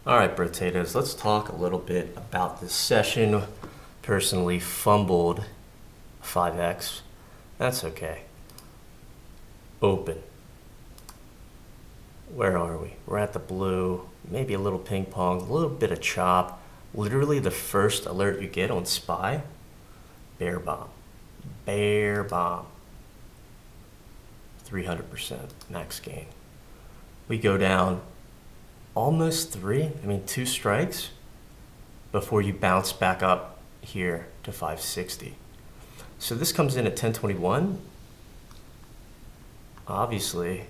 All right, potatoes, let's talk a little bit about this session. Personally fumbled 5x. That's okay. Open. Where are we? We're at the blue, maybe a little ping pong, a little bit of chop. Literally the first alert you get on SPY, bear bomb. Bear bomb. 300% max gain. We go down almost 2 strikes before you bounce back up here to 560. So this comes in at 1021. Obviously,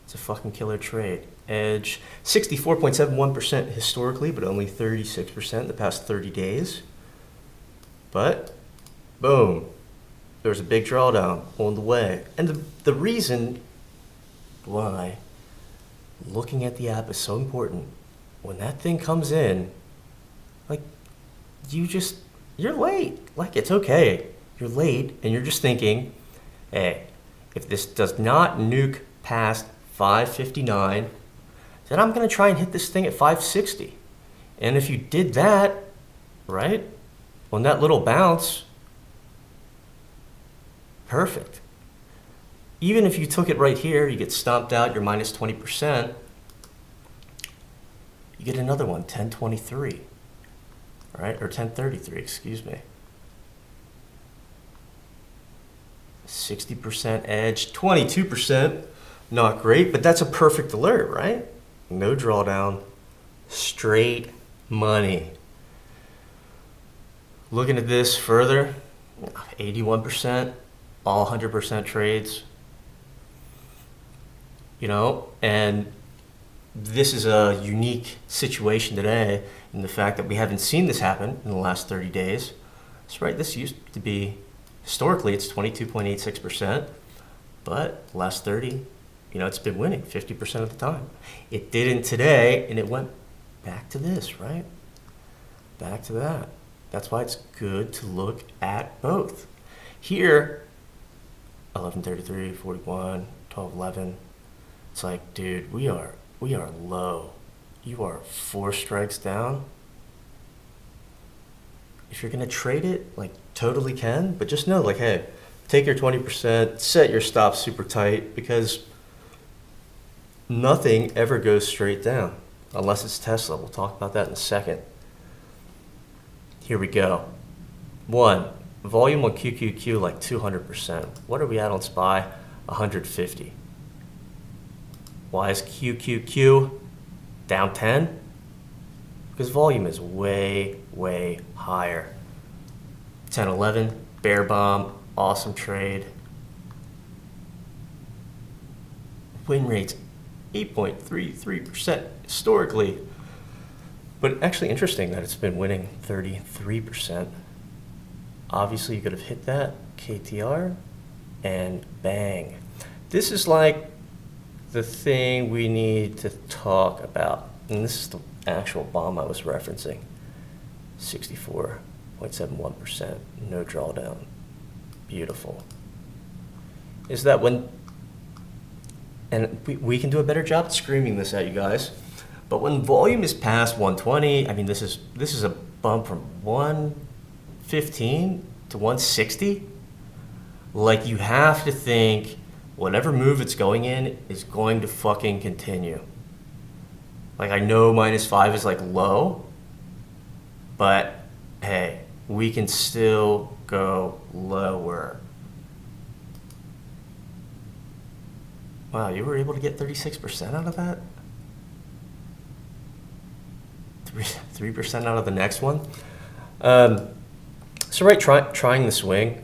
it's a fucking killer trade. Edge, 64.71% historically, but only 36% in the past 30 days. But, boom, there's a big drawdown on the way. And the reason why looking at the app is so important, when that thing comes in, like, you're late. Like, it's okay. You're late, and you're just thinking, hey, if this does not nuke past 559, then I'm going to try and hit this thing at 560. And if you did that, right, on that little bounce, perfect. Even if you took it right here, you get stomped out, you're minus 20%, you get another one, 1023, right? Or 1033, excuse me. 60% edge, 22%, not great, but that's a perfect alert, right? No drawdown, straight money. Looking at this further, 81%, all 100% trades. You know, and this is a unique situation today in the fact that we haven't seen this happen in the last 30 days. That's right, this used to be, historically, it's 22.86%, but last 30, you know, it's been winning 50% of the time. It didn't today, and it went back to this, right? Back to that. That's why it's good to look at both. Here, 1133, 41, 1211. It's like, dude, we are low. You are 4 strikes down. If you're gonna trade it, like, totally can, but just know, like, hey, take your 20%, set your stop super tight, because nothing ever goes straight down unless it's Tesla. We'll talk about that in a second. Here we go. 1, volume on QQQ like 200%. What are we at on SPY? 150. Why is QQQ down 10? Because volume is way, way higher. 1011, bear bomb, awesome trade. Win rates 8.33% historically. But actually interesting that it's been winning 33%. Obviously you could have hit that, KTR, and bang. This is like the thing we need to talk about, and this is the actual bomb I was referencing, 64.71%, no drawdown, beautiful. Is that when, and we can do a better job at screaming this at you guys, but when volume is past 120, I mean, this is a bump from 115 to 160, like, you have to think, whatever move it's going in is going to fucking continue. Like, I know -5 is like low, but hey, we can still go lower. Wow, you were able to get 36% out of that? 3% out of the next one? So right, trying the swing,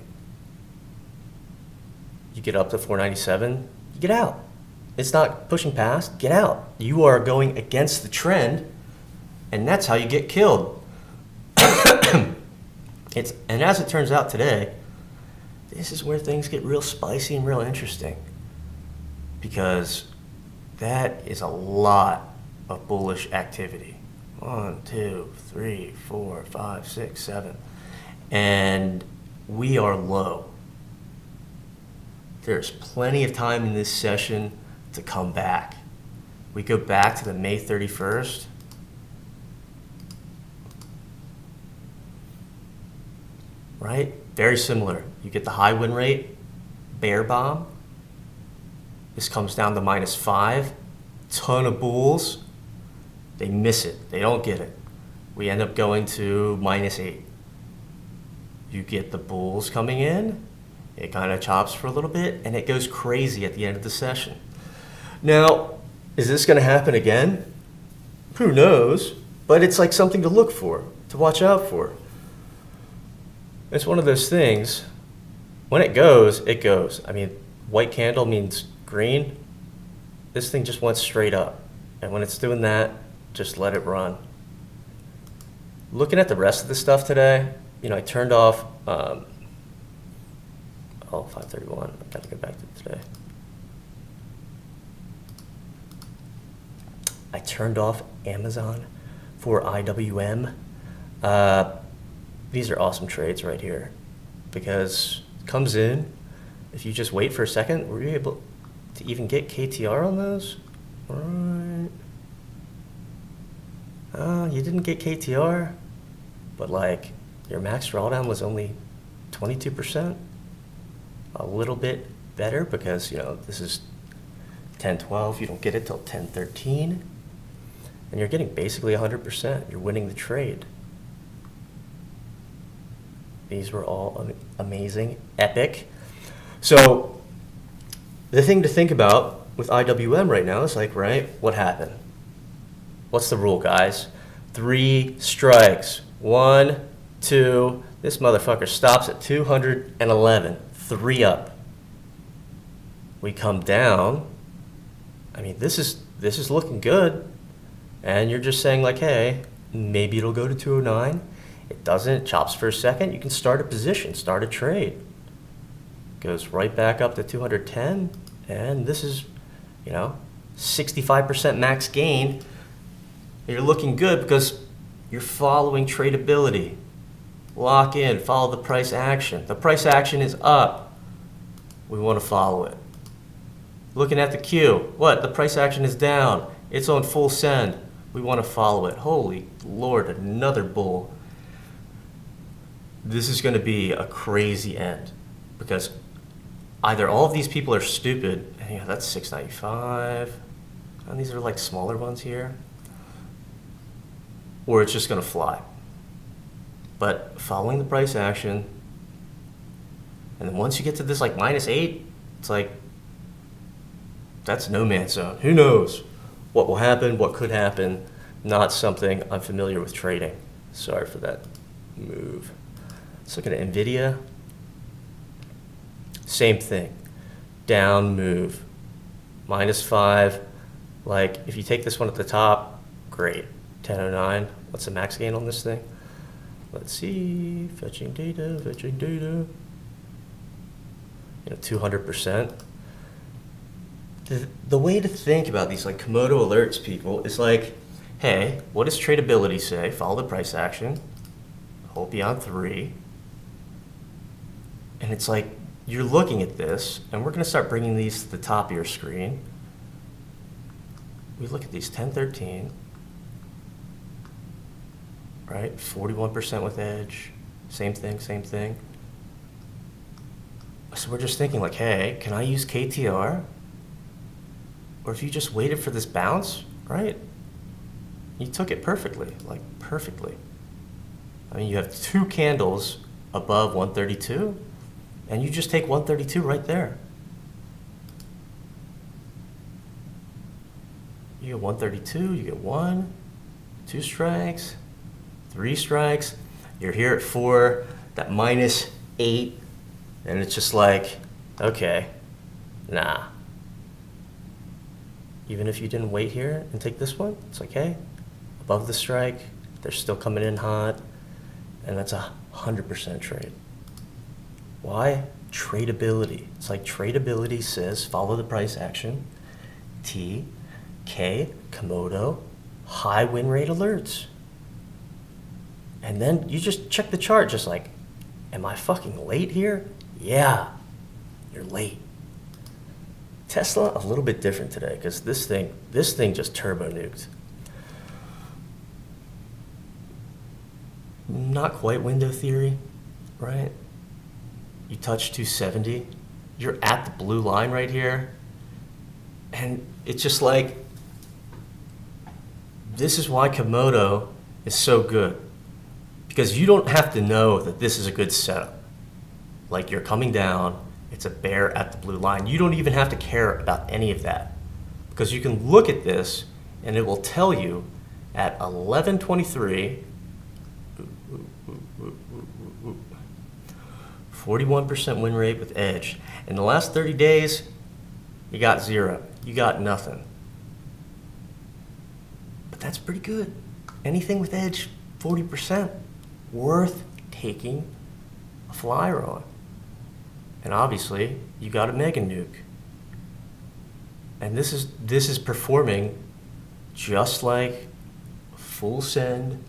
you get up to 497, you get out. It's not pushing past, get out. You are going against the trend, and that's how you get killed. And as it turns out today, this is where things get real spicy and real interesting, because that is a lot of bullish activity. 1, 2, 3, 4, 5, 6, 7. And we are low. There's plenty of time in this session to come back. We go back to the May 31st. right? Very similar. You get the high win rate, bear bomb. This comes down to -5. Ton of bulls. They miss it. They don't get it. We end up going to -8. You get the bulls coming in. It kind of chops for a little bit, and it goes crazy at the end of the session. Now, is this going to happen again? Who knows? But it's like something to look for, to watch out for. It's one of those things. When it goes, it goes. I mean, white candle means green. This thing just went straight up. And when it's doing that, just let it run. Looking at the rest of the stuff today, you know, I turned off, 531, I've got to go back to today. I turned off Amazon for IWM. These are awesome trades right here because it comes in. If you just wait for a second, were you able to even get KTR on those? All right. You didn't get KTR, but like your max drawdown was only 22%. A little bit better because, you know, this is 10-12. You don't get it till 10-13. And you're getting basically 100%. You're winning the trade. These were all amazing, epic. So the thing to think about with IWM right now is like, right, what happened? What's the rule, guys? 3 strikes. 1, 2. This motherfucker stops at 211. 3 up. We come down. I mean, this is looking good. And you're just saying like, hey, maybe it'll go to 209. It doesn't. It chops for a second. You can start a position, start a trade. Goes right back up to 210. And this is, you know, 65% max gain. You're looking good because you're following tradability. Lock in, follow the price action. The price action is up. We want to follow it. Looking at the Q, what? The price action is down. It's on full send. We want to follow it. Holy Lord, another bull. This is going to be a crazy end because either all of these people are stupid, and yeah, that's 695, and these are like smaller ones here, or it's just going to fly. But following the price action, and then once you get to this like -8, it's like, that's no man's zone. Who knows what will happen, what could happen? Not something I'm familiar with trading. Sorry for that move. Let's look at NVIDIA. Same thing. Down move. -5. Like, if you take this one at the top, great. 1009. What's the max gain on this thing? Let's see. Fetching data, fetching data. You know, 200%. The way to think about these like Komodo alerts, people, is like, hey, what does tradability say? Follow the price action. Hold beyond 3. And it's like, you're looking at this, and we're going to start bringing these to the top of your screen. We look at these 10-13, right? 41% with edge. Same thing, same thing. So we're just thinking like, hey, can I use KTR? Or if you just waited for this bounce, right? You took it perfectly, like perfectly. I mean, you have 2 candles above 132, and you just take 132 right there. You get 132, you get 1, 2 strikes, 3 strikes. You're here at 4, that -8, and it's just like, okay, nah. Even if you didn't wait here and take this one, it's like, hey, above the strike, they're still coming in hot, and that's 100% trade. Why? Tradability. It's like tradability says follow the price action. T, K, Komodo, high win rate alerts. And then you just check the chart, just like, am I fucking late here? Yeah, you're late. Tesla, a little bit different today because this thing just turbo nuked. Not quite window theory, right? you touch 270, you're at the blue line right here. And it's just like, this is why Komodo is so good. Because you don't have to know that this is a good setup. Like you're coming down, it's a bear at the blue line. You don't even have to care about any of that. Because you can look at this and it will tell you at 11:23, 41% win rate with edge. In the last 30 days, you got 0. You got nothing. But that's pretty good. Anything with edge, 40%, worth taking a flyer on. And obviously, you got a mega nuke. And this is performing just like full send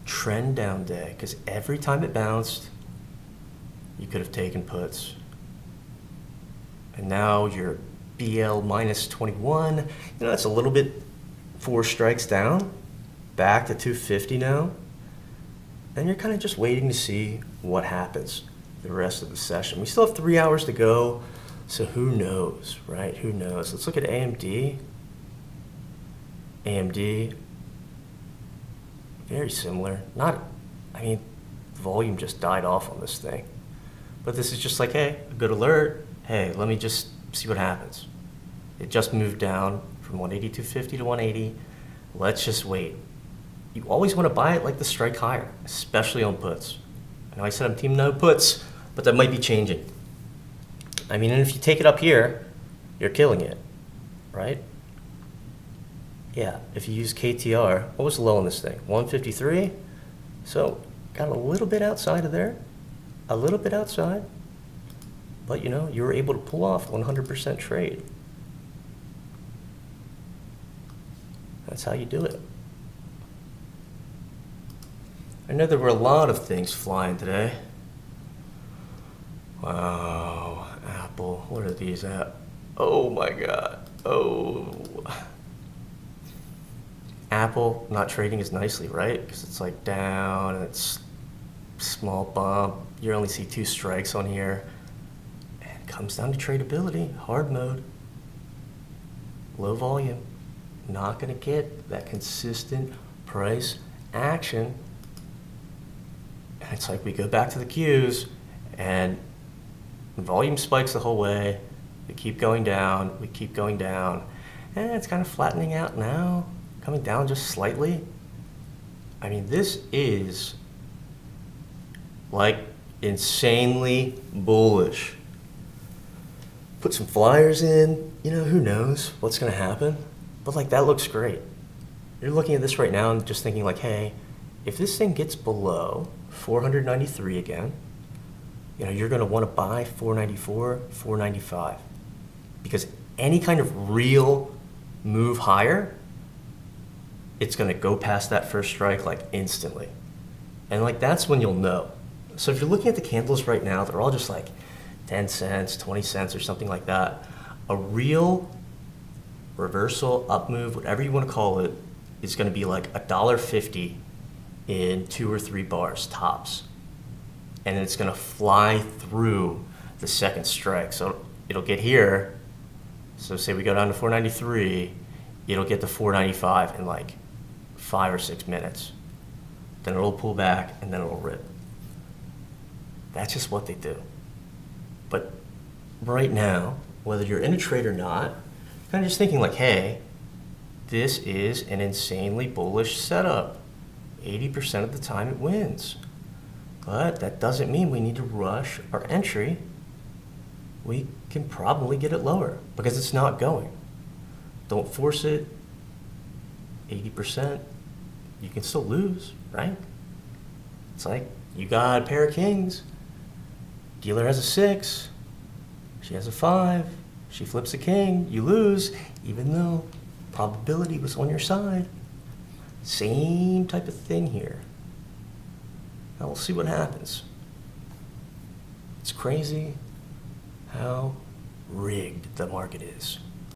trend down day, because every time it bounced, you could have taken puts. And now you're BL minus 21. You know, that's a little bit 4 strikes down, back to 250 now. And you're kind of just waiting to see what happens the rest of the session. We still have 3 hours to go, so who knows, right? Who knows? Let's look at AMD. AMD, very similar. Not, I mean, volume just died off on this thing. But this is just like, hey, a good alert. Hey, let me just see what happens. It just moved down from 182.50 to 180. Let's just wait. You always want to buy it like the strike higher, especially on puts. I know I said I'm team no puts, but that might be changing. I mean, and if you take it up here, you're killing it, right? Yeah, if you use KTR, what was the low on this thing? 153? So got a little bit outside of there, a little bit outside, but you know, you were able to pull off 100% trade. That's how you do it. I know there were a lot of things flying today. Wow, Apple, what are these at? Oh my God, oh. Apple not trading as nicely, right? Because it's like down and it's small bump. You only see 2 strikes on here. And it comes down to tradability, hard mode, low volume. Not gonna get that consistent price action. And it's like we go back to the Qs and volume spikes the whole way. We keep going down, we keep going down. And it's kind of flattening out now. Coming down just slightly. I mean, this is like insanely bullish. Put some flyers in, you know, who knows what's gonna happen. But like, that looks great. You're looking at this right now and just thinking like, hey, if this thing gets below 493 again, you know, you're gonna wanna buy 494, 495. Because any kind of real move higher, it's gonna go past that first strike like instantly. And like, that's when you'll know. So if you're looking at the candles right now, they're all just like 10 cents, 20 cents or something like that. A real reversal, up move, whatever you wanna call it, is gonna be like $1.50 in 2 or 3 bars tops. And it's gonna fly through the second strike. So it'll get here. So say we go down to 493, it'll get to 495 in like 5 or 6 minutes. Then it'll pull back and then it'll rip. That's just what they do. But right now, whether you're in a trade or not, kind of just thinking like, hey, this is an insanely bullish setup. 80% of the time it wins. But that doesn't mean we need to rush our entry. We can probably get it lower because it's not going. Don't force it. 80%, you can still lose, right? It's like you got a pair of kings. Dealer has a 6. She has a 5. She flips a king. You lose, even though probability was on your side. Same type of thing here. Now we'll see what happens. It's crazy how rigged the market is.